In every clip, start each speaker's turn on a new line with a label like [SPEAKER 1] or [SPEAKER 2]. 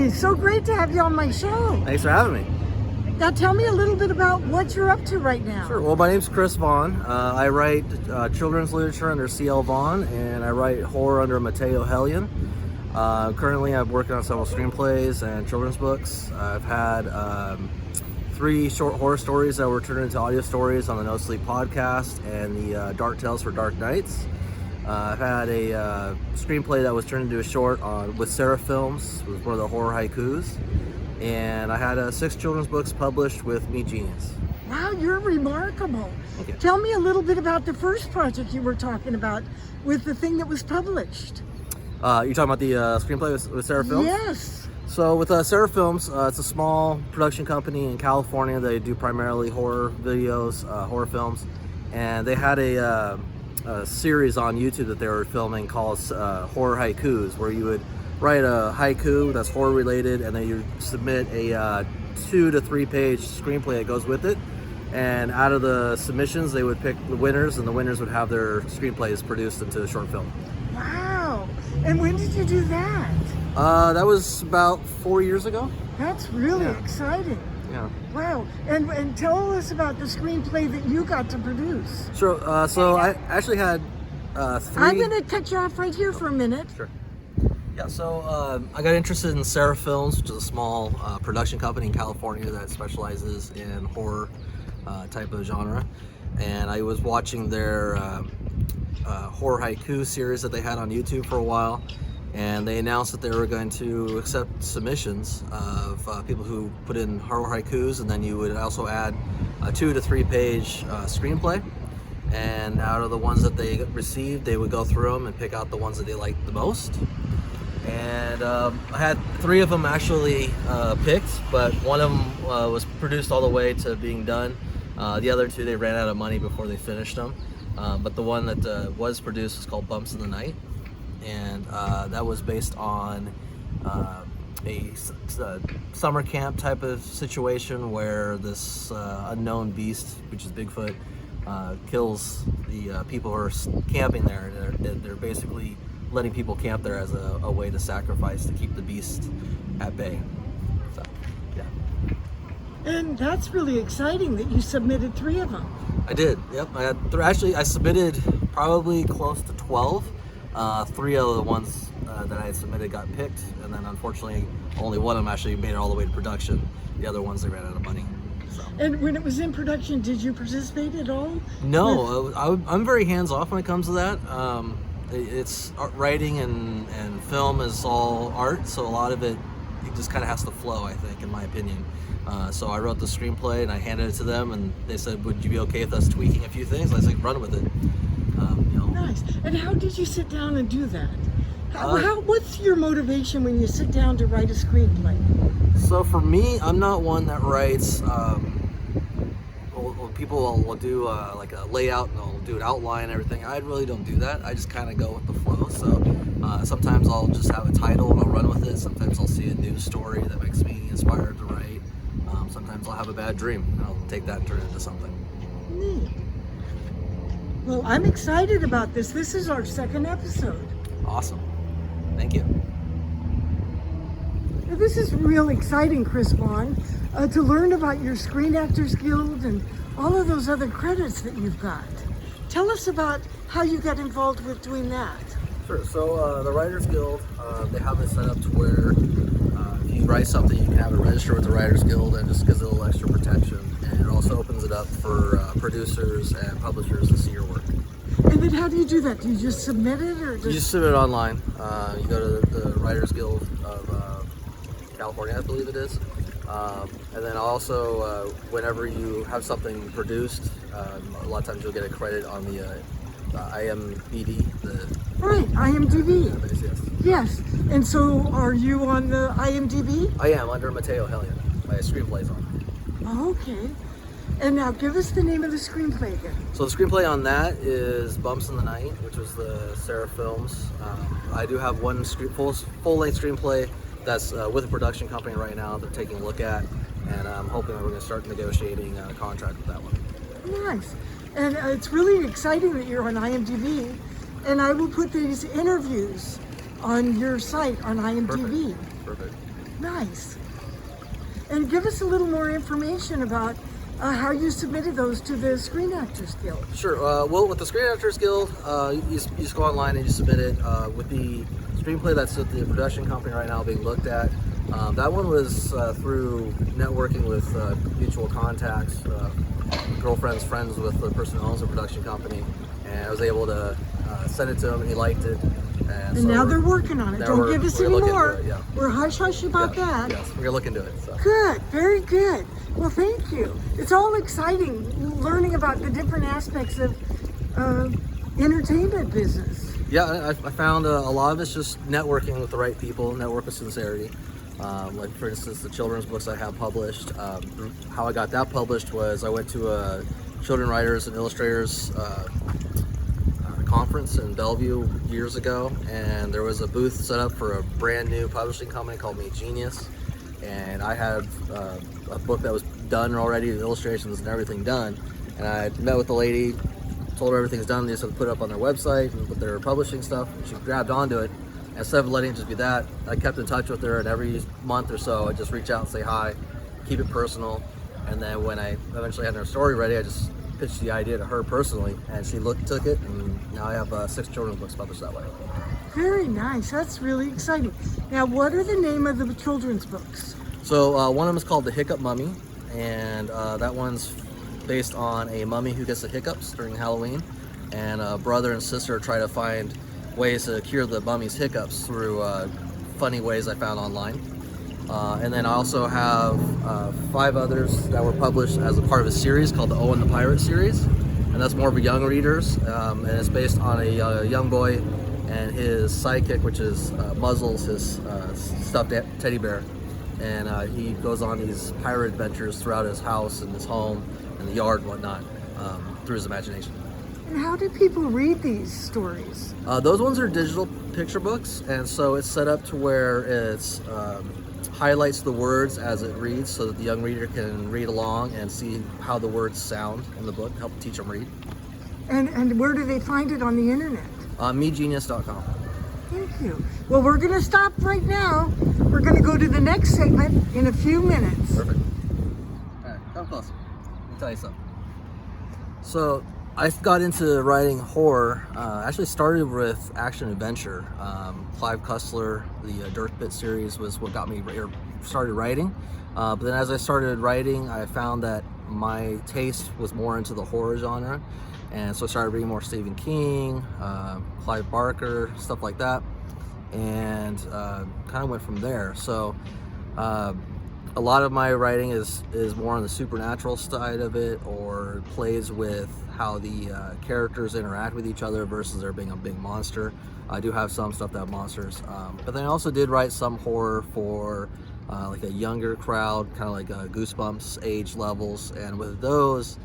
[SPEAKER 1] Hi, so great to have you on my show.
[SPEAKER 2] Thanks for having me.
[SPEAKER 1] Now tell me a little bit about what you're up to right now.
[SPEAKER 2] Sure. Well, my name's CL Vaughn. I write children's literature under CL Vaughn, and I write horror under Mateo. Currently, I'm working on several screenplays and children's books. I've had 3 short horror stories that were turned into audio stories on the No Sleep podcast and the Dark Tales for Dark Nights. I've had a screenplay that was turned into a short with Sarah Films. It was one of the horror haikus. And I had 6 children's books published with Me Genius.
[SPEAKER 1] Wow, you're remarkable.
[SPEAKER 2] Okay.
[SPEAKER 1] Tell me a little bit about the first project you were talking about with the thing that was published.
[SPEAKER 2] You're talking about the screenplay with Sarah Films?
[SPEAKER 1] Yes.
[SPEAKER 2] So with Sarah Films, it's a small production company in California. They do primarily horror videos, horror films. And they had a series on YouTube that they were filming called Horror Haikus, where you would write a haiku that's horror related, and then you submit a 2 to 3 page screenplay that goes with it. And out of the submissions, they would pick the winners, and the winners would have their screenplays produced into a short film.
[SPEAKER 1] Wow. And when did you do that?
[SPEAKER 2] That was about 4 years ago.
[SPEAKER 1] That's really exciting.
[SPEAKER 2] Yeah.
[SPEAKER 1] Wow. And tell us about the screenplay that you got to produce.
[SPEAKER 2] Sure. So I actually had 3...
[SPEAKER 1] I'm going to cut you off right here for a minute.
[SPEAKER 2] Sure. Yeah, so I got interested in Sarah Films, which is a small production company in California that specializes in horror type of genre. And I was watching their horror haiku series that they had on YouTube for a while. And they announced that they were going to accept submissions of people who put in horror haikus, and then you would also add a 2 to 3 page screenplay. And out of the ones that they received, they would go through them and pick out the ones that they liked the most. And I had 3 of them actually picked, but one of them was produced all the way to being done. The other 2, they ran out of money before they finished them. But the one that was produced was called Bumps in the Night. And that was based on a summer camp type of situation where this unknown beast, which is Bigfoot, kills the people who are camping there. They're basically letting people camp there as a way to sacrifice to keep the beast at bay. So, yeah.
[SPEAKER 1] And that's really exciting that you submitted 3 of them.
[SPEAKER 2] I did. Yep. I had actually I submitted probably close to 12. 3 of the ones that I had submitted got picked, and then unfortunately only one of them actually made it all the way to production. The other ones, they ran out of money. So.
[SPEAKER 1] And when it was in production, did you participate at all?
[SPEAKER 2] No, I'm very hands-off when it comes to that. It's art, writing and film is all art, so a lot of it just kind of has to flow, I think, in my opinion. So I wrote the screenplay and I handed it to them, and they said, would you be okay with us tweaking a few things? I said, run with it.
[SPEAKER 1] Nice. And how did you sit down and do that? What's your motivation when you sit down to write a screenplay?
[SPEAKER 2] So for me, I'm not one that writes, people will do like a layout and they'll do an outline and everything. I really don't do that. I just kind of go with the flow. So sometimes I'll just have a title and I'll run with it. Sometimes I'll see a news story that makes me inspired to write. Sometimes I'll have a bad dream and I'll take that and turn it into something.
[SPEAKER 1] Neat. Well, I'm excited about this. This is our 2nd episode.
[SPEAKER 2] Awesome. Thank you.
[SPEAKER 1] This is real exciting, CL Vaughn, to learn about your Screen Actors Guild and all of those other credits that you've got. Tell us about how you got involved with doing that.
[SPEAKER 2] Sure. So the Writers Guild, they have it set up to where if you write something, you can have it register with the Writers Guild, and just gives it a little extra protection. And it also opens it up for producers and publishers to see your work.
[SPEAKER 1] And then how do you do that? Do you just submit it, or
[SPEAKER 2] You just submit it online. You go to the Writers Guild of California, I believe it is. And then also, whenever you have something produced, a lot of times you'll get a credit on the IMDb.
[SPEAKER 1] Right, IMDb.
[SPEAKER 2] Yes.
[SPEAKER 1] Yes. And so are you on the IMDb?
[SPEAKER 2] I am, under Mateo. My screenplay's on.
[SPEAKER 1] Okay. And now give us the name of the screenplay again.
[SPEAKER 2] So the screenplay on that is Bumps in the Night, which was the Sarah Films. I do have one full-length screenplay that's with a production company right now they're taking a look at, and I'm hoping that we're going to start negotiating a contract with that one.
[SPEAKER 1] Nice. And it's really exciting that you're on IMDb, and I will put these interviews on your site on IMDb.
[SPEAKER 2] Perfect.
[SPEAKER 1] Nice. And give us a little more information about how you submitted those to the Screen Actors Guild.
[SPEAKER 2] Sure. Well, with the Screen Actors Guild, you just go online and you submit it. With the screenplay that's at the production company right now being looked at, that one was through networking with mutual contacts, girlfriends, friends with the person who owns the production company, and I was able to send it to him, and he liked it.
[SPEAKER 1] And
[SPEAKER 2] so
[SPEAKER 1] now they're working on it. Don't give us any more.
[SPEAKER 2] Yeah.
[SPEAKER 1] We're hush-hush about that.
[SPEAKER 2] Yes, we're going to look into it. So.
[SPEAKER 1] Good, very good. Well, thank you. It's all exciting learning about the different aspects of entertainment business.
[SPEAKER 2] Yeah, I found a lot of it's just networking with the right people, network with sincerity. Like, for instance, the children's books I have published. How I got that published was I went to a children writers and illustrators conference in Bellevue years ago, and there was a booth set up for a brand new publishing company called Me Genius, and I had a book that was done already, the illustrations and everything done, and I met with the lady, told her everything's done, they just had to put it up on their website and put their publishing stuff, and she grabbed onto it. Instead of letting it just be that, I kept in touch with her, and every month or so I just reach out and say hi, keep it personal, and then when I eventually had her story ready, I just pitched the idea to her personally, and she took it, and now I have 6 children's books published that way.
[SPEAKER 1] Very nice. That's really exciting. Now, what are the name of the children's books?
[SPEAKER 2] So one of them is called The Hiccup Mummy, and that one's based on a mummy who gets the hiccups during Halloween, and a brother and sister try to find ways to cure the mummy's hiccups through funny ways I found online. And then I also have 5 others that were published as a part of a series called the Owen the Pirate series, and that's more for young readers, and it's based on a young boy and his sidekick, which is Muzzles, his stuffed teddy bear, and he goes on these pirate adventures throughout his house and his home and the yard and whatnot through his imagination.
[SPEAKER 1] And how do people read these stories?
[SPEAKER 2] Those ones are digital picture books, and so it's set up to where it's highlights the words as it reads so that the young reader can read along and see how the words sound in the book, help teach them read.
[SPEAKER 1] And where do they find it on the internet?
[SPEAKER 2] MeGenius.com.
[SPEAKER 1] Thank you. Well, we're going to stop right now. We're going to go to the next segment in a few minutes.
[SPEAKER 2] Perfect. All right, come close. Let me tell you something. So I got into writing horror. Actually started with action adventure. Clive Cussler, the Dirt Pit series was what got me started writing. But then as I started writing, I found that my taste was more into the horror genre. And so I started reading more Stephen King, Clive Barker, stuff like that. And kind of went from there. So a lot of my writing is more on the supernatural side of it, or plays with how the characters interact with each other versus there being a big monster. I do have some stuff that have monsters, but then I also did write some horror for like a younger crowd, kind of like Goosebumps age levels, and with those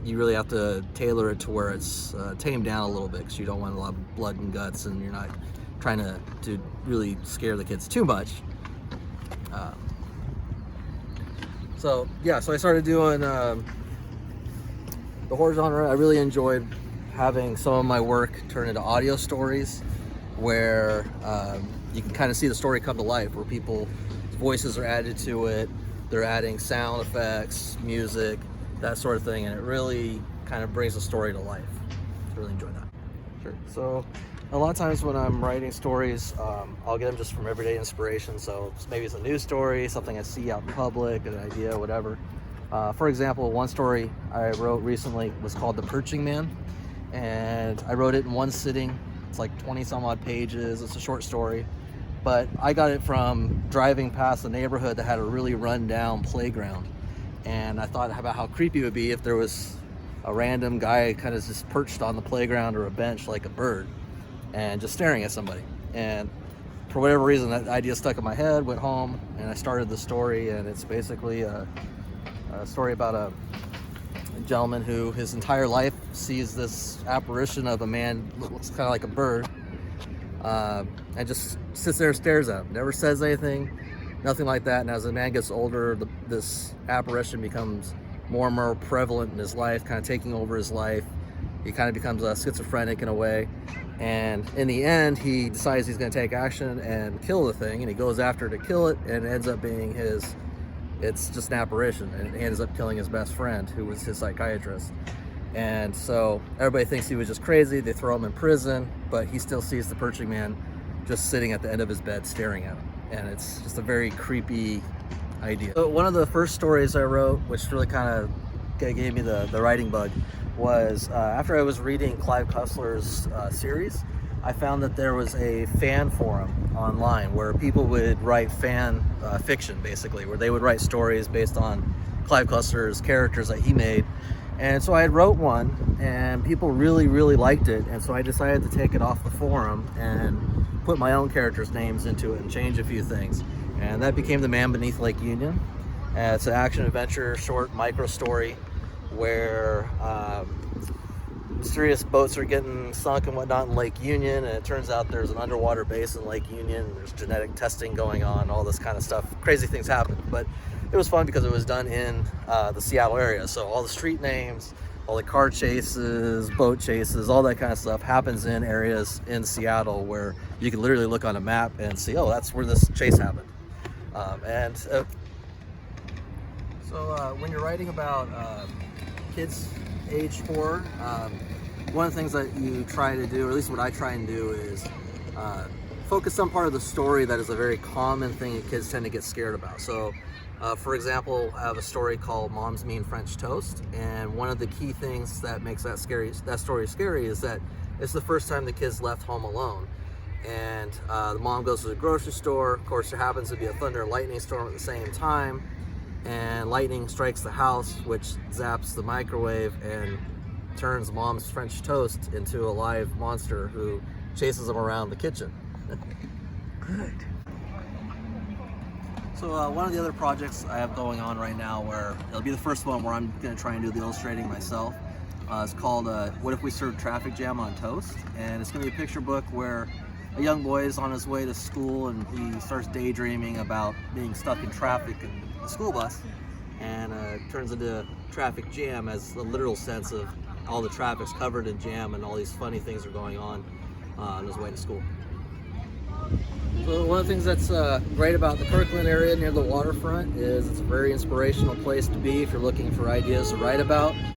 [SPEAKER 2] you really have to tailor it to where it's tamed down a little bit, because you don't want a lot of blood and guts, and you're not trying to really scare the kids too much. So yeah, so I started doing the horror genre. I really enjoyed having some of my work turn into audio stories where you can kind of see the story come to life, where people's voices are added to it, they're adding sound effects, music, that sort of thing, and it really kind of brings the story to life. I really enjoy that. Sure. So a lot of times when I'm writing stories, I'll get them just from everyday inspiration. So maybe it's a news story, something I see out in public, an idea, whatever. For example, one story I wrote recently was called The Perching Man, and I wrote it in one sitting. It's like 20 some odd pages. It's a short story, but I got it from driving past a neighborhood that had a really run down playground, and I thought about how creepy it would be if there was a random guy kind of just perched on the playground or a bench like a bird and just staring at somebody. And for whatever reason, that idea stuck in my head, went home, and I started the story. And it's basically a story about a gentleman who his entire life sees this apparition of a man that looks kind of like a bird, and just sits there and stares at him, never says anything, nothing like that. And as the man gets older, this apparition becomes more and more prevalent in his life, kind of taking over his life. He kind of becomes schizophrenic in a way, And in the end, he decides he's going to take action and kill the thing, and he goes after to kill it, and it ends up being it's just an apparition, and he ends up killing his best friend, who was his psychiatrist. And so everybody thinks he was just crazy. They throw him in prison, but he still sees the Perching Man just sitting at the end of his bed staring at him. And it's just a very creepy idea. So one of the first stories I wrote, which really kind of gave me the writing bug, was after I was reading Clive Cussler's series, I found that there was a fan forum online where people would write fan fiction, basically, where they would write stories based on Clive Cussler's characters that he made. And so I had wrote one, and people really, really liked it, and so I decided to take it off the forum and put my own characters' names into it and change a few things. And that became The Man Beneath Lake Union. It's an action-adventure short micro story where mysterious boats are getting sunk and whatnot in Lake Union, and it turns out there's an underwater base in Lake Union. There's genetic testing going on, all this kind of stuff. Crazy things happen, but it was fun because it was done in the Seattle area. So all the street names, all the car chases, boat chases, all that kind of stuff happens in areas in Seattle where you can literally look on a map and see, oh, that's where this chase happened. So when you're writing about kids age 4, one of the things that you try to do, or at least what I try and do, is focus on part of the story that is a very common thing that kids tend to get scared about. So for example, I have a story called Mom's Mean French Toast, and one of the key things that makes that story scary is that it's the first time the kids left home alone. And the mom goes to the grocery store. Of course, there happens to be a thunder and lightning storm at the same time, and lightning strikes the house, which zaps the microwave and turns Mom's French Toast into a live monster who chases them around the kitchen.
[SPEAKER 1] Good.
[SPEAKER 2] So one of the other projects I have going on right now, where it'll be the first one where I'm going to try and do the illustrating myself, is called What If We Served Traffic Jam on Toast? And it's going to be a picture book where a young boy is on his way to school and he starts daydreaming about being stuck in traffic in a school bus, and it turns into traffic jam as the literal sense of all the traffic's covered in jam and all these funny things are going on his way to school. So one of the things that's great about the Kirkland area near the waterfront is it's a very inspirational place to be if you're looking for ideas to write about.